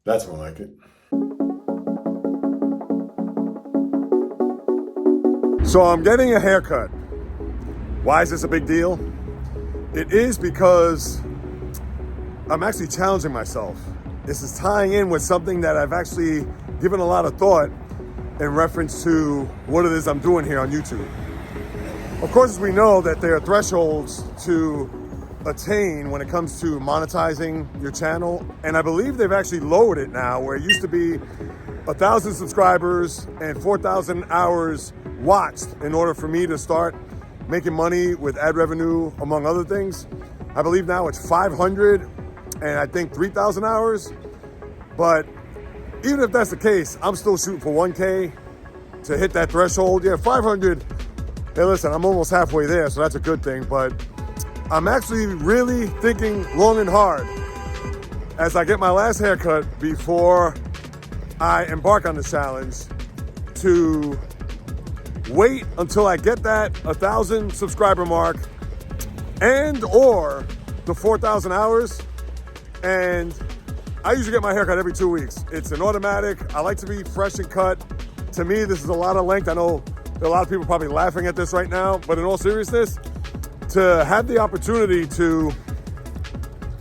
That's more like it. So I'm getting a haircut. Why is this a big deal? It is because I'm actually challenging myself. This is tying in with something that I've actually given a lot of thought in reference to what it is I'm doing here on YouTube. Of course, we know that there are thresholds to attain when it comes to monetizing your channel. And I believe they've actually lowered it now, where it used to be 1,000 subscribers and 4,000 hours watched in order for me to start making money with ad revenue, among other things. I believe now it's 500 and I think 3,000 hours. But even if that's the case, I'm still shooting for 1K to hit that threshold. Yeah, 500. Hey, listen, I'm almost halfway there, so that's a good thing. But I'm actually really thinking long and hard as I get my last haircut before I embark on the challenge to wait until I get that 1,000 subscriber mark and or the 4,000 hours. And I usually get my haircut every 2 weeks. It's an automatic. I like to be fresh and cut. To me, this is a lot of length. I know there are a lot of people probably laughing at this right now, but in all seriousness, to have the opportunity to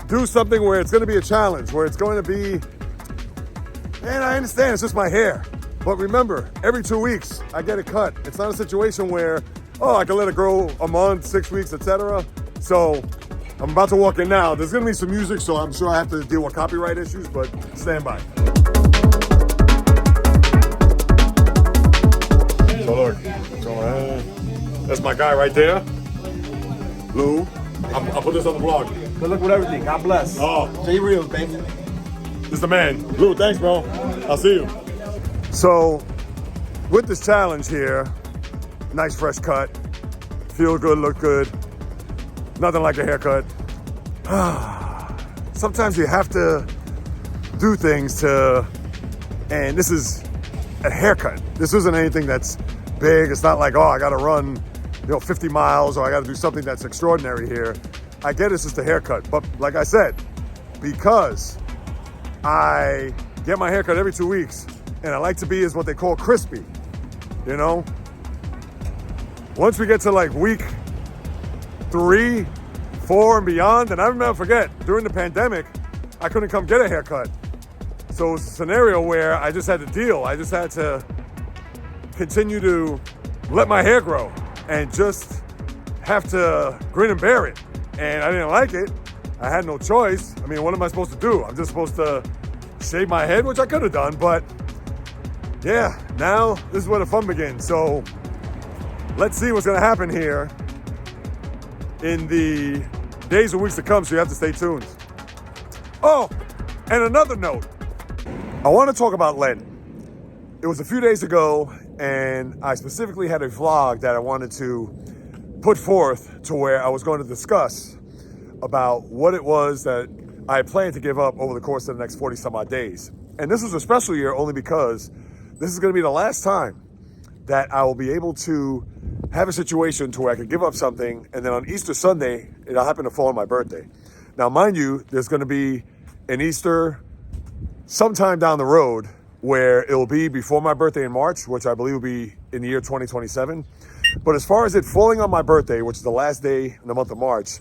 do something where it's going to be a challenge, where it's going to be, and I understand it's just my hair, but remember, every 2 weeks I get it cut. It's not a situation where, oh, I can let it grow a month, 6 weeks, etc. So I'm about to walk in now. There's going to be some music, so I'm sure I have to deal with copyright issues, but stand by. So look, that's my guy right there. Lou, I'll put this on the vlog. Good luck with everything. God bless. Oh, Stay real, baby. this is the man. Lou, thanks, bro. I'll see you. So, with this challenge here, nice fresh cut, feel good, look good, nothing like a haircut. Sometimes you have to do things to, and this is a haircut. This isn't anything that's big. It's not like, oh, I gotta run 50 miles or I gotta do something that's extraordinary here. I get it's just a haircut, but like I said, because I get my haircut every 2 weeks and I like to be is what they call crispy, Once we get to like week 3, 4 and beyond, and I remember, forget, during the pandemic, I couldn't come get a haircut. So it was a scenario where I just had to deal. I just had to continue to let my hair grow and just have to grin and bear it. And I didn't like it. I had no choice. I mean, what am I supposed to do? I'm just supposed to shave my head, which I could have done, but yeah, now this is where the fun begins. So let's see what's gonna happen here in the days or weeks to come, so you have to stay tuned. Oh, and another note. I want to talk about Lent. It was a few days ago, and I specifically had a vlog that I wanted to put forth to where I was going to discuss about what it was that I planned to give up over the course of the next 40 some odd days. And this is a special year only because this is going to be the last time that I will be able to have a situation to where I could give up something, and then on Easter Sunday, it'll happen to fall on my birthday. Now, mind you, there's going to be an Easter sometime down the road where it'll be before my birthday in March, which I believe will be in the year 2027. But as far as it falling on my birthday, which is the last day in the month of March,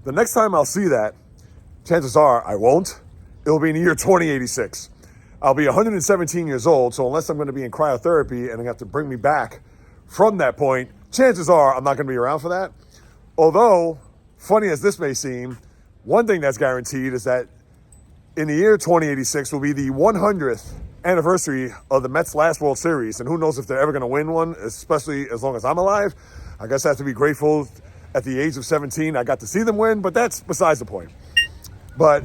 the next time I'll see that, chances are I won't. It'll be in the year 2086. I'll be 117 years old, so unless I'm going to be in cryotherapy and they have to bring me back from that point, chances are I'm not going to be around for that. Although, funny as this may seem, one thing that's guaranteed is that in the year 2086 will be the 100th anniversary of the Mets' last World Series. And who knows if they're ever going to win one, especially as long as I'm alive. I guess I have to be grateful at the age of 17 I got to see them win, but that's besides the point. But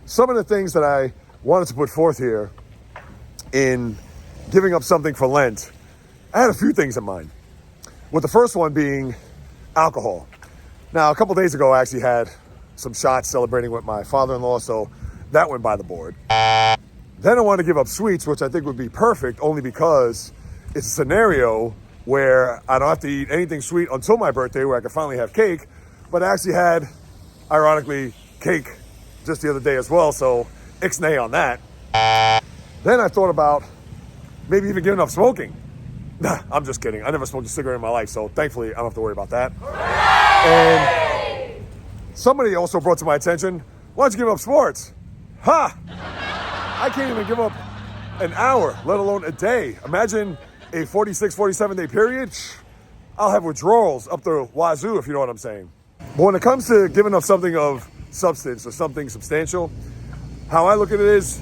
some of the things that I wanted to put forth here in giving up something for Lent, I had a few things in mind. With the first one being alcohol. Now, a couple days ago, I actually had some shots celebrating with my father-in-law, so that went by the board. Then I want to give up sweets, which I think would be perfect only because it's a scenario where I don't have to eat anything sweet until my birthday, where I can finally have cake. But I actually had, ironically, cake just the other day as well, so ixnay on that. Then I thought about maybe even giving up smoking. Nah, I'm just kidding. I never smoked a cigarette in my life, so thankfully I don't have to worry about that. And somebody also brought to my attention, why don't you give up sports? Ha! I can't even give up an hour, let alone a day. Imagine a 46, 47-day period. I'll have withdrawals up the wazoo, if you know what I'm saying. But when it comes to giving up something of substance or something substantial, how I look at it is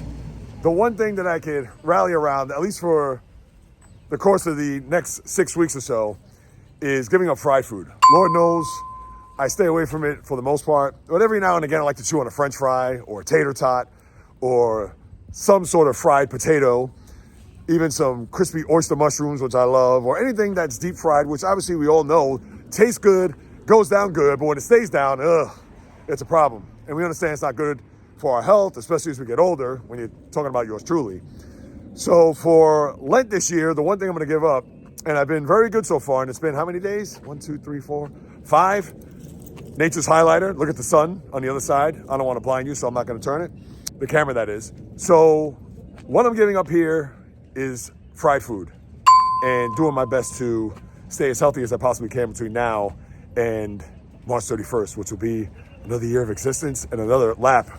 the one thing that I could rally around, at least for the course of the next 6 weeks or so, is giving up fried food. Lord knows I stay away from it for the most part, but every now and again I like to chew on a French fry or a tater tot or some sort of fried potato, even some crispy oyster mushrooms, which I love, or anything that's deep fried, which obviously we all know tastes good, goes down good, but when it stays down, it's a problem. And we understand it's not good for our health, especially as we get older, when you're talking about yours truly. So for Lent this year, the one thing I'm gonna give up, and I've been very good so far, and it's been how many days? 1, 2, 3, 4, 5. Nature's highlighter, look at the sun on the other side. I don't wanna blind you, so I'm not gonna turn it. The camera, that is. So what I'm giving up here is fried food and doing my best to stay as healthy as I possibly can between now and March 31st, which will be another year of existence and another lap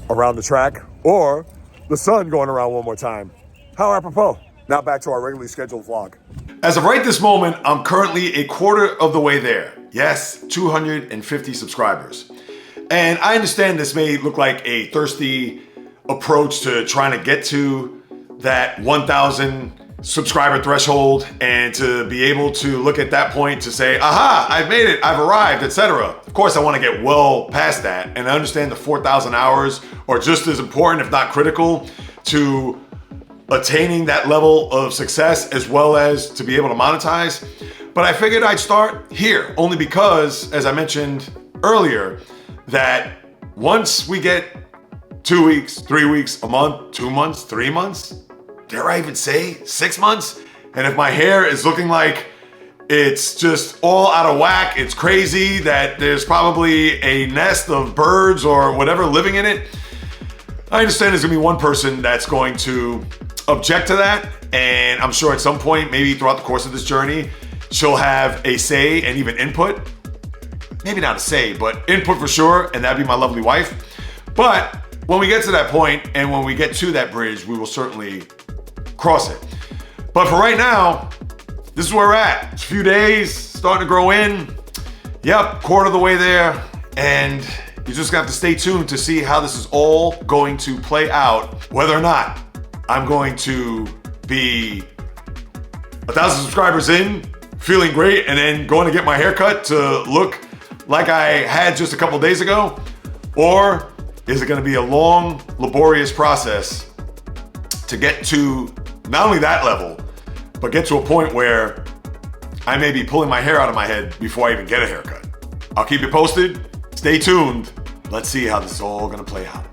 around the track, or the sun going around one more time. How apropos. Now back to our regularly scheduled vlog. As of right this moment, I'm currently a quarter of the way there. Yes, 250 subscribers. And I understand this may look like a thirsty approach to trying to get to that 1,000 subscriber threshold and to be able to look at that point to say, aha, I've made it, I've arrived, etc. Of course, I want to get well past that, and I understand the 4,000 hours are just as important, if not critical, to attaining that level of success as well as to be able to monetize. But I figured I'd start here, only because, as I mentioned earlier, that once we get 2 weeks, 3 weeks, a month, 2 months, 3 months, dare I even say 6 months? And if my hair is looking like it's just all out of whack, it's crazy, that there's probably a nest of birds or whatever living in it, I understand there's gonna be one person that's going to object to that. And I'm sure at some point, maybe throughout the course of this journey, she'll have a say and even input. Maybe not a say, but input for sure, and that'd be my lovely wife. But when we get to that point and when we get to that bridge, we will certainly cross it. But for right now, this is where we're at. It's a few days, starting to grow in. Yep, quarter of the way there. And you just have to stay tuned to see how this is all going to play out, whether or not I'm going to be 1,000 subscribers in, feeling great, and then going to get my haircut to look like I had just a couple days ago, or is it going to be a long, laborious process to get to not only that level, but get to a point where I may be pulling my hair out of my head before I even get a haircut? I'll keep you posted. Stay tuned. Let's see how this is all going to play out.